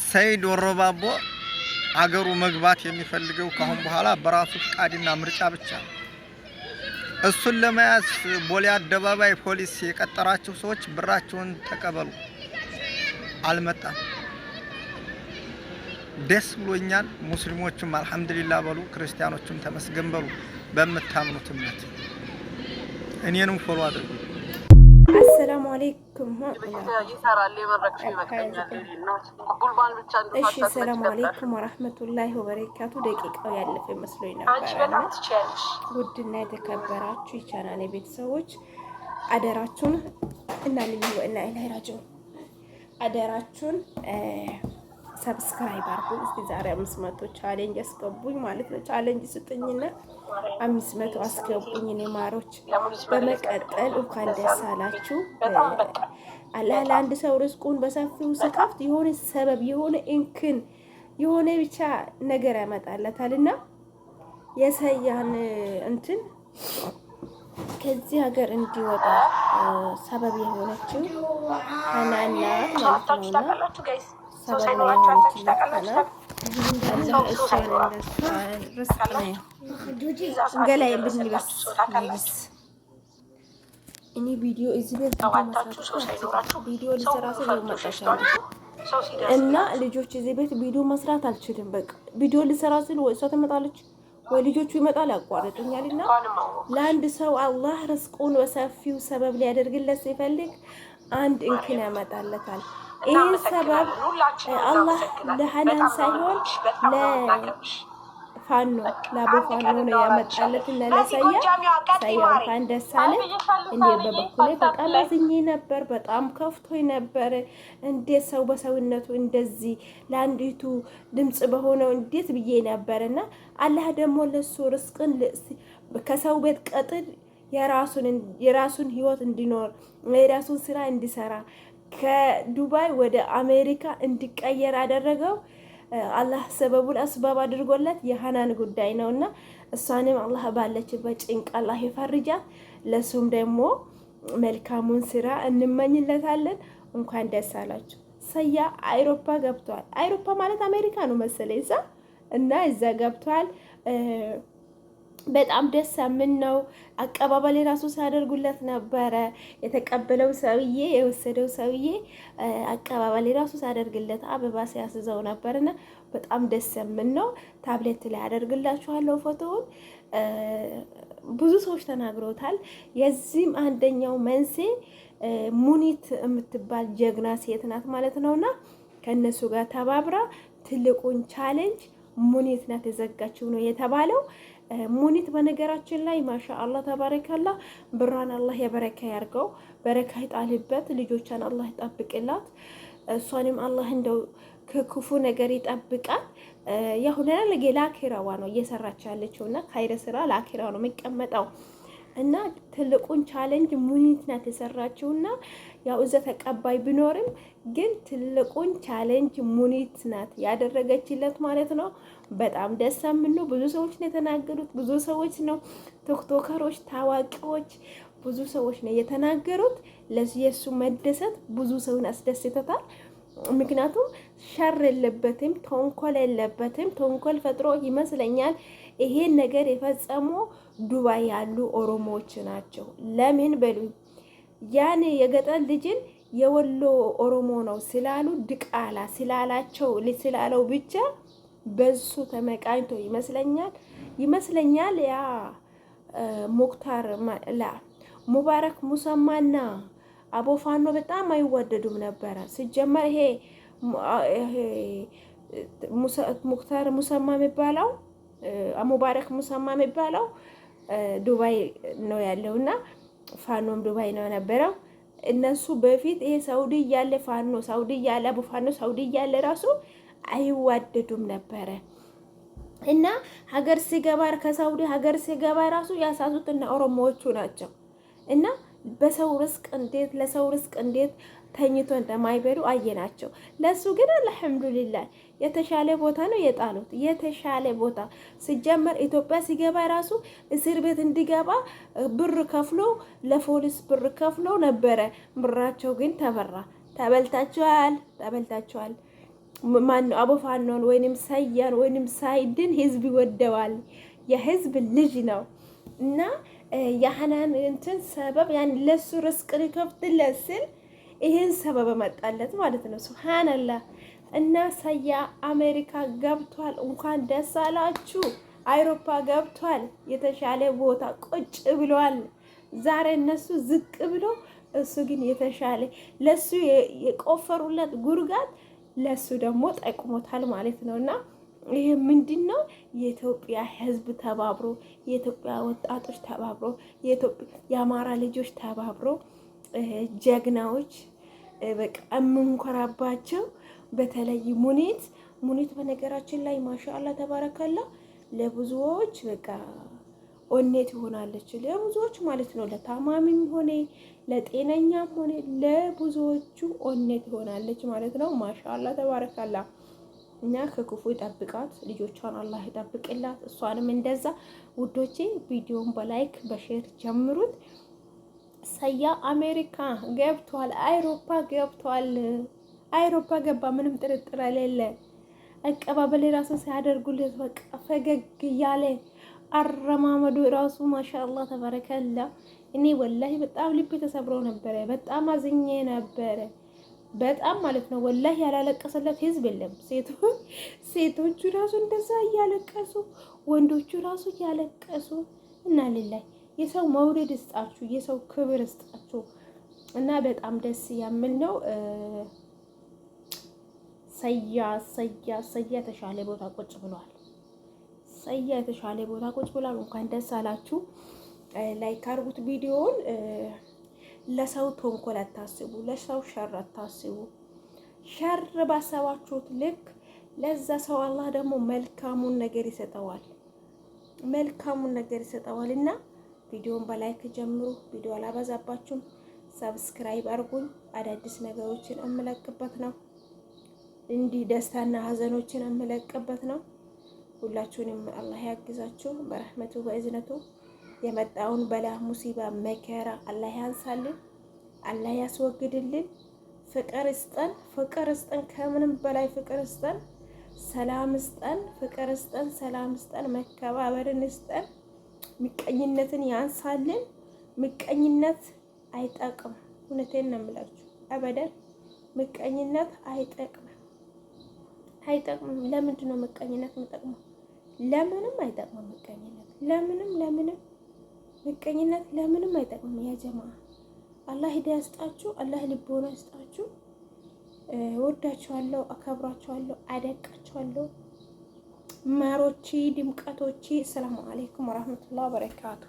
ሰይድ ወሮባቦ አገሩ መግባት የሚፈልገው ካሁን በኋላ በራሱ ፍቃድና ምርጫ ብቻ ነው። እሱን ለመያዝ ቦሌ አደባባይ ፖሊስ የቀጠራቸው ሰዎች ብራቸውን ተቀበሉ። አልመጣም። ደስ ብሎኛል። ሙስሊሞችም አልহামዱሊላህ በሉ፣ ክርስቲያኖችም ተመስገን በሉ። በመታምኑት እምነት እኔንም ፎሎ አድርጉ። አሰላሙ አለይኩም ወራህመቱላሂ ወበረካቱ። ደቂቃው ያለፈ መስሎኝ ነበር። ውድና የተከበራችሁ የቻናሌ ቤተሰቦች አደራችሁን እና ልዩ እና ኢላሂ ራጂዑን አደራችሁን ሰብስክራይብ አድርጉ። እስቲ ዛሬ 500 ቻሌንጅ አስገቡኝ ማለት ነው። ቻሌንጅ ስጥኝና 500 አስገቡኝ እኔ ማሮች። በመቀጠል እንኳን ደስ አላችሁ። አላህ ለአንድ ሰው ርዝቁን በሰፊው ሲከፍት የሆነ ሰበብ የሆነ እንክን የሆነ ብቻ ነገር ያመጣለታልና የሰያን እንትን ከዚህ ሀገር እንዲወጣ ሰበብ የሆነችው ሀናናት ማለት ነውና ሰበብ የሆነችው እኔ ቪዲዮ እዚህ ቪዲዮ እና ልጆች እዚህ ቤት ቪዲዮ መስራት አልችልም። በቃ ቪዲዮ ልሰራ ስል ወይ እሷ ትመጣለች ወይ ልጆቹ ይመጣል ያቋርጡኛልና ለአንድ ሰው አላህ ርዝቁን በሰፊው ሰበብ ሊያደርግለት ሲፈልግ አንድ እንክን ያመጣለታል። ይህን ሰበብ አላህ ለሐናን ሳይሆን ለፋኖ ለአቡፋኖ ነው ያመጣለት እና ለሰያ እንኳን ደስ አለ። እኔ በበኩሌ በጣም አዝኜ ነበር፣ በጣም ከፍቶኝ ነበር። እንዴት ሰው በሰውነቱ እንደዚህ ለአንዲቱ ድምጽ በሆነው እንዴት ብዬ ነበርና አላህ ደግሞ ለሱ ርዝቅን ከሰው ቤት ቀጥል የራሱን ህይወት እንዲኖር የራሱን ስራ እንዲሰራ ከዱባይ ወደ አሜሪካ እንዲቀየር አደረገው። አላህ ሰበቡን አስባብ አድርጎለት የሐናን ጉዳይ ነውና እሷንም አላህ ባለችበት ጭንቅ አላህ ይፈርጃት። ለሱም ደግሞ መልካሙን ስራ እንመኝለታለን። እንኳን ደስ አላችሁ። ሰያ አውሮፓ ገብቷል። አውሮፓ ማለት አሜሪካ ነው መሰለኝ እና እዛ ገብቷል። በጣም ደስ ምን ነው አቀባበል ራሱ ሲያደርጉለት ነበረ። የተቀበለው ሰውዬ የወሰደው ሰውዬ አቀባበል ራሱ ሲያደርግለት አበባ ሲያስዘው ነበርና በጣም ደስ ምን ነው። ታብሌት ላይ አደርግላችኋለሁ ፎቶውን። ብዙ ሰዎች ተናግረውታል። የዚህም አንደኛው መንስኤ ሙኒት የምትባል ጀግና ሴት ናት ማለት ነውና ከነሱ ጋር ተባብራ ትልቁን ቻሌንጅ ሙኒት ናት የዘጋችው ነው የተባለው። ሙኒት በነገራችን ላይ ማሻአላህ ተባረከላ ብራን አላህ የበረካ ያርገው፣ በረካ ይጣልበት፣ ልጆቿን አላህ ይጠብቅላት፣ እሷንም አላህ እንደው ከክፉ ነገር ይጠብቃት። ያሁን ለአኺራዋ ነው እየሰራች ያለችውና ካይረ ስራ ለአኺራዋ ነው የሚቀመጠው እና ትልቁን ቻሌንጅ ሙኒት ናት የሰራችውና ያው እዛ ተቀባይ ቢኖርም ግን ትልቁን ቻሌንጅ ሙኒት ናት ያደረገችለት ማለት ነው። በጣም ደስ የሚል ብዙ ሰዎች ነው የተናገሩት። ብዙ ሰዎች ነው ቲክቶከሮች፣ ታዋቂዎች ብዙ ሰዎች ነው የተናገሩት። ለዚህ የሱ መደሰት ብዙ ሰውን አስደስቶታል። ምክንያቱም ሸር የለበትም፣ ተንኮል የለበትም። ተንኮል ፈጥሮ ይመስለኛል ይሄን ነገር የፈጸሙ ዱባይ ያሉ ኦሮሞዎች ናቸው። ለምን በሉ ያን የገጠር ልጅን የወሎ ኦሮሞ ነው ስላሉ ድቃላ ስላለው ብቻ በሱ ተመቃኝቶ ይመስለኛል ያ ሙክታር ሙባረክ ሙሰማና አቡፋኖ በጣም አይወደዱም ነበረ። ሲጀመር ይሄ ሙክታር ሙሰማ የሚባለው ሙባረክ ሙሰማ የሚባለው ዱባይ ነው ያለውና ፋኖም ዱባይ ነው የነበረው። እነሱ በፊት ይሄ ሳውዲ ያለ ፋኖ ሳውዲ ያለ አቡፋኖ ሳውዲ ያለ ራሱ አይዋደዱም ነበረ እና ሀገር ሲገባ ከሳውዲ ሀገር ሲገባ ራሱ ያሳሱት እና ኦሮሞዎቹ ናቸው እና በሰው ርስቅ እንዴት ለሰው ርስቅ እንዴት ተኝቶ እንደማይበሉ አየናቸው። ለሱ ግን አልሐምዱሊላህ የተሻለ ቦታ ነው የጣሉት። የተሻለ ቦታ ሲጀመር ኢትዮጵያ ሲገባ ራሱ እስር ቤት እንዲገባ ብር ከፍሎ ለፖሊስ ብር ከፍሎ ነበረ። ብራቸው ግን ተበራ። ተበልታቸዋል። ማነው አቦፋኖን ወይንም ሰያን ወይንም ሳይድን ህዝብ ይወደዋል። የህዝብ ልጅ ነው እና የሐናን እንትን ሰበብ ያን ለሱ ርስቅ ሊከፍትለት ስል ይሄን ሰበብ መጣለት ማለት ነው። ሱብሃንአላህ። እና ሰያ አሜሪካ ገብቷል። እንኳን ደስ አላችሁ። አውሮፓ ገብቷል። የተሻለ ቦታ ቁጭ ብሏል። ዛሬ እነሱ ዝቅ ብሎ እሱ ግን የተሻለ ለሱ የቆፈሩለት ጉርጋት ለሱ ደግሞ ጠቅሞታል ማለት ነው። እና ይሄ ምንድነው? የኢትዮጵያ ህዝብ ተባብሮ፣ የኢትዮጵያ ወጣቶች ተባብሮ፣ የአማራ ልጆች ተባብሮ ጀግናዎች በቃ የምንኮራባቸው በተለይ ሙኒት በነገራችን ላይ ማሻአላ ተባረከላ ለብዙዎች በቃ ኦኔት ይሆናለች ለብዙዎች ማለት ነው። ለታማሚም ሆነ ለጤነኛም ሆነ ለብዙዎቹ ኦኔት ይሆናለች ማለት ነው። ማሻአላ ተባረከላ እና ከክፉ ይጠብቃት፣ ልጆቿን አላህ ይጠብቅላት፣ እሷንም እንደዛ። ውዶቼ ቪዲዮን በላይክ በሼር ጀምሩት። ሰያ አሜሪካ ገብቷል፣ አውሮፓ ገብቷል። አውሮፓ ገባ፣ ምንም ጥርጥር የሌለ። አቀባበል ራሱ ሲያደርጉለት በቃ ፈገግ እያለ አረማመዱ ራሱ ማሻአላህ ተባረከላ። እኔ ወላሂ በጣም ልቤ ተሰብሮ ነበረ፣ በጣም አዝኜ ነበረ፣ በጣም ማለት ነው። ወላሂ ያላለቀሰለት ህዝብ የለም። ሴቶቹ ራሱ እንደዛ እያለቀሱ፣ ወንዶቹ ራሱ እያለቀሱ እና ሊላይ የሰው መውደድ እስጣችሁ፣ የሰው ክብር እስጣችሁ እና በጣም ደስ የሚል ነው። ሰያ የተሻለ ቦታ ቁጭ ብሏል። ሰያ የተሻለ ቦታ ቁጭ ብሏል። እንኳን ደስ አላችሁ። ላይክ አድርጉት ቪዲዮውን። ለሰው ተንኮል አታስቡ፣ ለሰው ሸር አታስቡ። ሸር ባሰባችሁት ልክ ለዛ ሰው አላህ ደግሞ መልካሙን ነገር ይሰጠዋል፣ መልካሙን ነገር ይሰጠዋል። እና ቪዲዮውን በላይክ ጀምሩ። ቪዲዮ አላበዛባችሁም። ሰብስክራይብ አድርጉኝ። አዳዲስ ነገሮችን እምለቅበት ነው። እንዲህ ደስታና ሀዘኖችን እምለቅበት ነው። ሁላችሁንም አላህ ያግዛችሁ በረህመቱ በእዝነቱ። የመጣውን በላ ሙሲባ መከራ አላህ ያንሳልን፣ አላህ ያስወግድልን። ፍቅር ይስጠን፣ ፍቅር ይስጠን፣ ከምንም በላይ ፍቅር ይስጠን። ሰላም ይስጠን፣ ፍቅር ይስጠን፣ ሰላም ይስጠን፣ መከባበርን ይስጠን። ምቀኝነትን ያንሳልን። ምቀኝነት አይጠቅም። እውነቴን ነው የምላችሁ፣ አበደን ምቀኝነት አይጠቅም፣ አይጠቅምም። ለምንድን ነው ምቀኝነት የሚጠቅመው? ለምንም አይጠቅምም። ምቀኝነት ለምንም ምቀኝነት ለምንም አይጠቅምም። ያ ጀማ አላህ ሂዳያ ይስጣችሁ፣ አላህ ልቦና ይስጣችሁ። ወዳችኋለሁ፣ አከብራችኋለሁ፣ አደቃችኋለሁ። ማሮቼ ድምቀቶቼ። ሰላም አለይኩም ወራህመቱላሂ ወበረካቱ።